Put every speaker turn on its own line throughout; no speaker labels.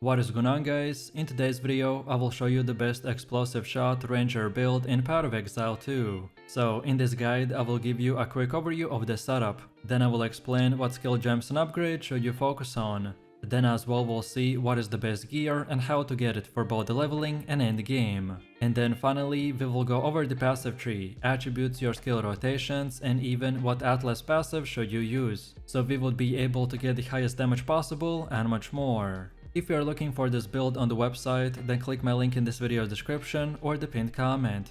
What is going on, guys? In today's video I will show you the best explosive shot ranger build in Path of Exile 2. So in this guide I will give you a quick overview of the setup, then I will explain what skill gems and upgrades should you focus on. Then as well we'll see what is the best gear and how to get it for both the leveling and end game. And then finally we will go over the passive tree, attributes, your skill rotations, and even what Atlas passive should you use, so we would be able to get the highest damage possible and much more. If you are looking for this build on the website, then click my link in this video's description or the pinned comment.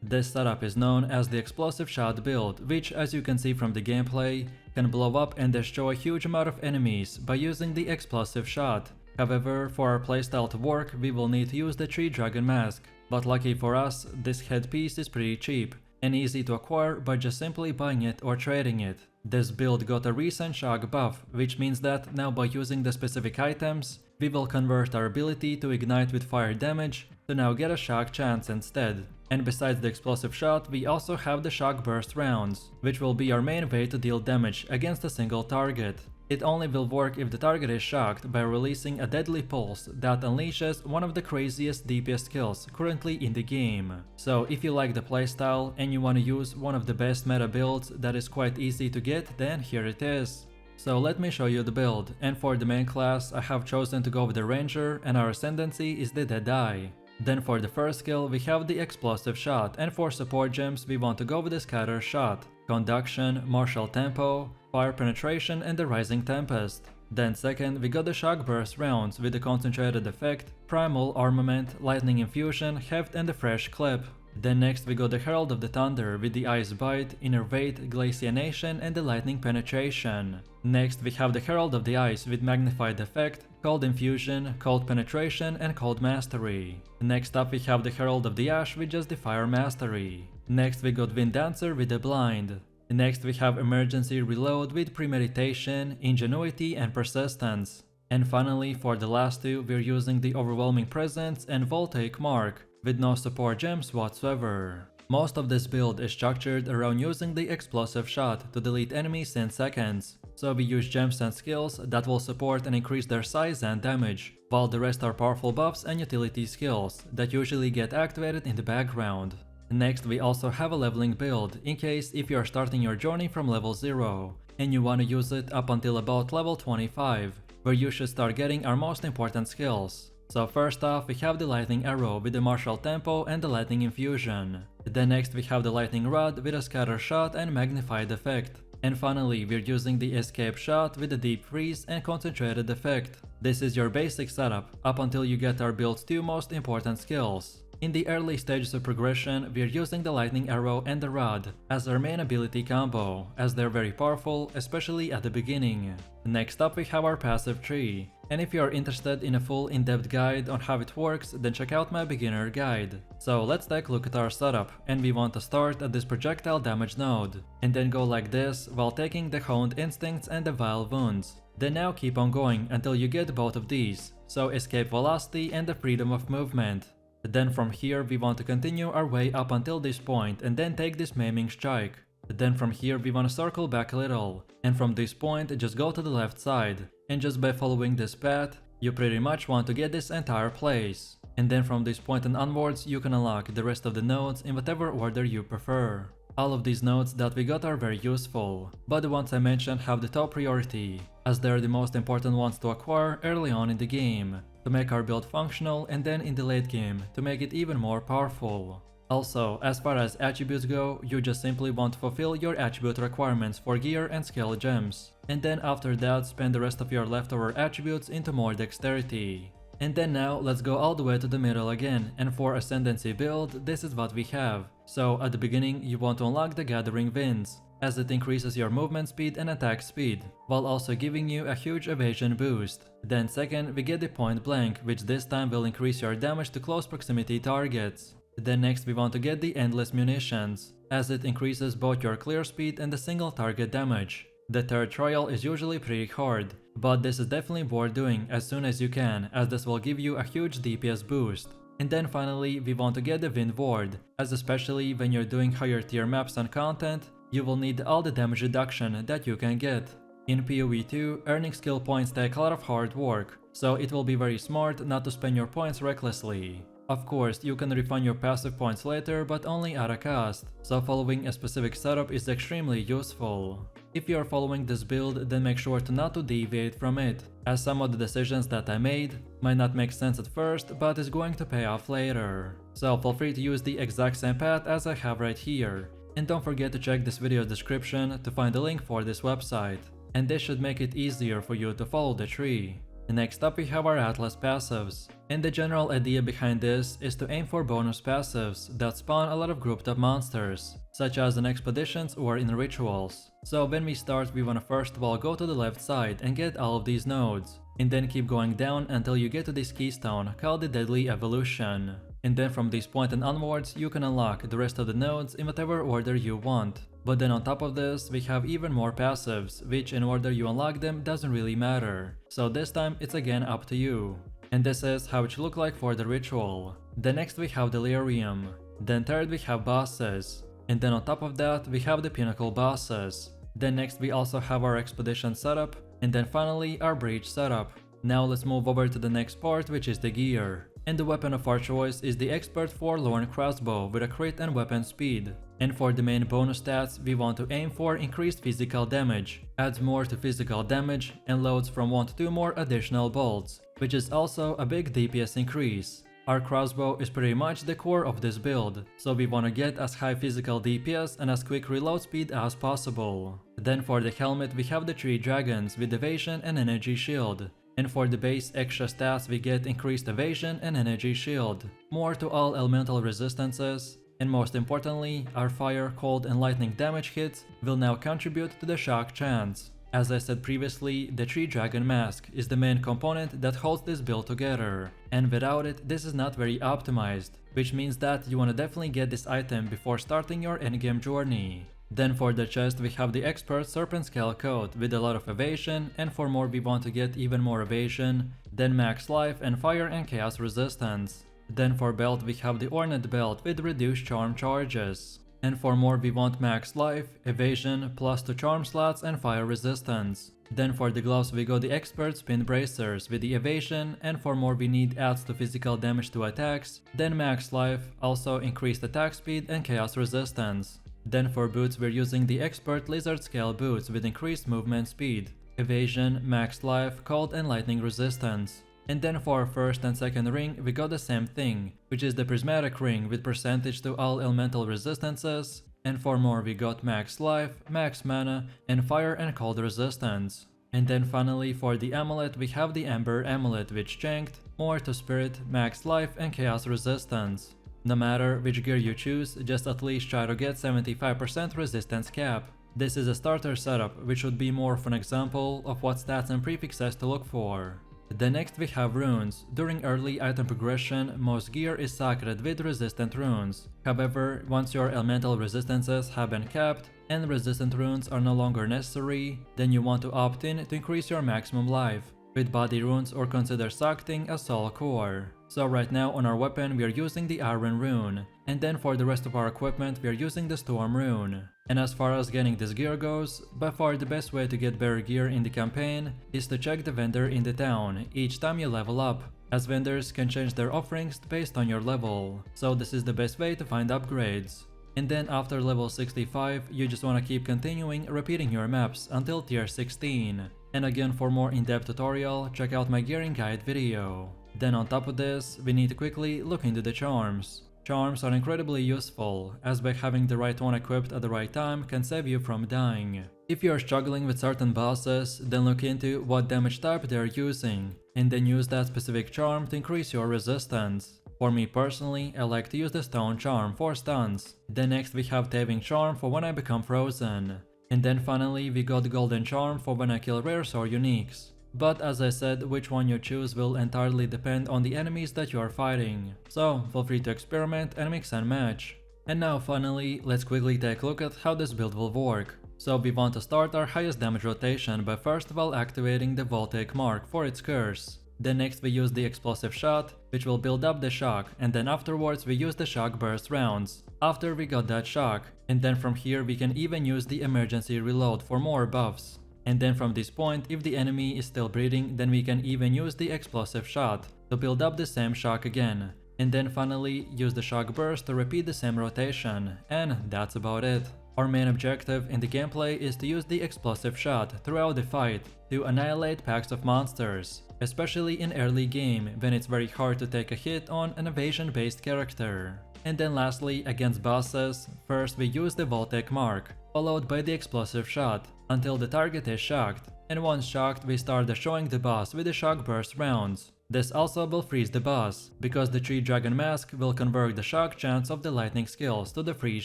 This setup is known as the explosive shot build, which, as you can see from the gameplay, can blow up and destroy a huge amount of enemies by using the explosive shot. However, for our playstyle to work, we will need to use the tree dragon mask, but lucky for us, this headpiece is pretty cheap and easy to acquire by just simply buying it or trading it. This build got a recent shock buff, which means that now by using the specific items, we will convert our ability to ignite with fire damage to now get a shock chance instead. And besides the explosive shot, we also have the shock burst rounds, which will be our main way to deal damage against a single target. It only will work if the target is shocked by releasing a deadly pulse that unleashes one of the craziest DPS skills currently in the game. So if you like the playstyle and you want to use one of the best meta builds that is quite easy to get, then here it is. So let me show you the build, and for the main class I have chosen to go with the ranger and our ascendancy is the dead eye. Then for the first skill we have the explosive shot, and for support gems we want to go with the scatter shot, conduction, martial tempo, fire penetration and the rising tempest. Then second we got the shock burst rounds with the concentrated effect, primal armament, lightning infusion, heft and the fresh clip. Then next we got the herald of the thunder with the ice bite, innervate, glaciation and the lightning penetration. Next we have the herald of the ice with magnified effect, cold infusion, cold penetration and cold mastery. Next up we have the herald of the ash with just the fire mastery. Next we got wind dancer with the blind. Next we have emergency reload with premeditation, ingenuity and persistence. And finally for the last two we're using the overwhelming presence and voltaic mark, with no support gems whatsoever. Most of this build is structured around using the explosive shot to delete enemies in seconds, so we use gems and skills that will support and increase their size and damage, while the rest are powerful buffs and utility skills that usually get activated in the background. Next we also have a leveling build, in case if you are starting your journey from level 0, and you want to use it up until about level 25, where you should start getting our most important skills. So first off we have the lightning arrow with the martial tempo and the lightning infusion. Then next we have the lightning rod with a scatter shot and magnified effect. And finally we're using the escape shot with the deep freeze and concentrated effect. This is your basic setup up until you get our build's two most important skills. In the early stages of progression, we're using the lightning arrow and the rod as our main ability combo, as they're very powerful, especially at the beginning. Next up we have our passive tree, and if you are interested in a full in-depth guide on how it works, then check out my beginner guide. So let's take a look at our setup, and we want to start at this projectile damage node, and then go like this while taking the honed instincts and the vile wounds. Then now keep on going until you get both of these, so escape velocity and the freedom of movement. Then from here we want to continue our way up until this point and then take this maiming strike. Then from here we want to circle back a little, and from this point just go to the left side, and just by following this path you pretty much want to get this entire place. And then from this point and onwards you can unlock the rest of the nodes in whatever order you prefer. All of these nodes that we got are very useful, but the ones I mentioned have the top priority, as they are the most important ones to acquire early on in the game, to make our build functional, and then in the late game to make it even more powerful. Also, as far as attributes go, you just simply want to fulfill your attribute requirements for gear and skill gems, and then after that spend the rest of your leftover attributes into more dexterity. And then now let's go all the way to the middle again, and for Ascendancy build this is what we have. So at the beginning you want to unlock the Gathering Winds, as it increases your movement speed and attack speed, while also giving you a huge evasion boost. Then second we get the Point Blank, which this time will increase your damage to close proximity targets. Then next we want to get the Endless Munitions, as it increases both your clear speed and the single target damage. The third trial is usually pretty hard, but this is definitely worth doing as soon as you can, as this will give you a huge DPS boost. And then finally we want to get the Wind Ward, as especially when you're doing higher tier maps and content, you will need all the damage reduction that you can get. In PoE 2, earning skill points take a lot of hard work, so it will be very smart not to spend your points recklessly. Of course, you can refund your passive points later, but only at a cost, so following a specific setup is extremely useful. If you are following this build, then make sure to not to deviate from it, as some of the decisions that I made might not make sense at first, but is going to pay off later. So feel free to use the exact same path as I have right here, and don't forget to check this video description to find the link for this website, and this should make it easier for you to follow the tree. Next up we have our Atlas passives, and the general idea behind this is to aim for bonus passives that spawn a lot of grouped up monsters, such as in expeditions or in rituals. So when we start, we wanna first of all go to the left side and get all of these nodes, and then keep going down until you get to this keystone called the Deadly Evolution. And then from this point and onwards, you can unlock the rest of the nodes in whatever order you want. But then on top of this, we have even more passives, which in order you unlock them doesn't really matter. So this time it's again up to you. And this is how it should look like for the ritual. Then next we have Delirium. Then third we have bosses. And then on top of that we have the pinnacle bosses. Then next we also have our expedition setup. And then finally our breach setup. Now let's move over to the next part, which is the gear. And the weapon of our choice is the Expert Forlorn crossbow with a crit and weapon speed. And for the main bonus stats, we want to aim for increased physical damage, adds more to physical damage, and loads from 1 to 2 more additional bolts, which is also a big DPS increase. Our crossbow is pretty much the core of this build, so we want to get as high physical DPS and as quick reload speed as possible. Then for the helmet we have the 3 dragons with evasion and energy shield. And for the base extra stats we get increased evasion and energy shield, more to all elemental resistances, and most importantly, our fire, cold and lightning damage hits will now contribute to the shock chance. As I said previously, the 3 dragon mask is the main component that holds this build together, and without it this is not very optimized, which means that you wanna definitely get this item before starting your endgame journey. Then for the chest we have the Expert Serpent Scale coat with a lot of evasion, and for more we want to get even more evasion, then max life and fire and chaos resistance. Then for belt we have the Ornate belt with reduced charm charges. And for more we want max life, evasion, plus 2 charm slots and fire resistance. Then for the gloves we got the Expert Spin Bracers with the evasion, and for more we need adds to physical damage to attacks, then max life, also increased attack speed and chaos resistance. Then for boots we're using the Expert Lizard Scale boots with increased movement speed, evasion, max life, cold and lightning resistance. And then for our first and second ring we got the same thing, which is the Prismatic ring with percentage to all elemental resistances, and for more we got max life, max mana, and fire and cold resistance. And then finally for the amulet we have the Ember amulet which chanked, more to spirit, max life and chaos resistance. No matter which gear you choose, just at least try to get 75% resistance cap. This is a starter setup, which would be more of an example of what stats and prefixes to look for. Then next we have runes. During early item progression, most gear is sacred with resistant runes. However, once your elemental resistances have been capped and resistant runes are no longer necessary, then you want to opt in to increase your maximum life with body runes or consider Sakting as soul core. So right now on our weapon we are using the Iron rune, and then for the rest of our equipment we are using the Storm rune. And as far as getting this gear goes, by far the best way to get better gear in the campaign is to check the vendor in the town each time you level up, as vendors can change their offerings based on your level, so this is the best way to find upgrades. And then after level 65 you just wanna keep continuing repeating your maps until tier 16. And again, for more in-depth tutorial, check out my gearing guide video. Then on top of this, we need to quickly look into the charms. Charms are incredibly useful, as by having the right one equipped at the right time can save you from dying. If you are struggling with certain bosses, then look into what damage type they are using, and then use that specific charm to increase your resistance. For me personally, I like to use the Stone charm for stuns. Then next we have Taving charm for when I become frozen. And then finally we got Golden charm for when I kill rares or uniques. But as I said, which one you choose will entirely depend on the enemies that you are fighting, so feel free to experiment and mix and match. And now finally, let's quickly take a look at how this build will work. So we want to start our highest damage rotation by first of all activating the Voltaic Mark for its curse. Then next we use the Explosive Shot, which will build up the shock, and then afterwards we use the Shock Burst rounds, after we got that shock, and then from here we can even use the Emergency Reload for more buffs. And then from this point, if the enemy is still breathing, then we can even use the explosive shot to build up the same shock again. And then finally use the shock burst to repeat the same rotation, and that's about it. Our main objective in the gameplay is to use the explosive shot throughout the fight to annihilate packs of monsters, especially in early game when it's very hard to take a hit on an evasion based character. And then lastly, against bosses, first we use the Voltaic mark, followed by the explosive shot until the target is shocked, and once shocked we start destroying the boss with the shock burst rounds. This also will freeze the boss, because the 3 dragon mask will convert the shock chance of the lightning skills to the freeze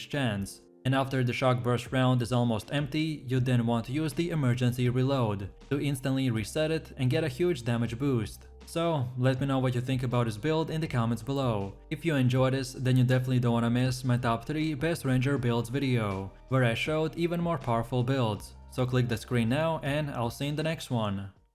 chance. And after the shock burst round is almost empty, you then want to use the emergency reload to instantly reset it and get a huge damage boost. So let me know what you think about this build in the comments below. If you enjoyed this, then you definitely don't want to miss my top 3 best ranger builds video, where I showed even more powerful builds. So click the screen now and I'll see you in the next one.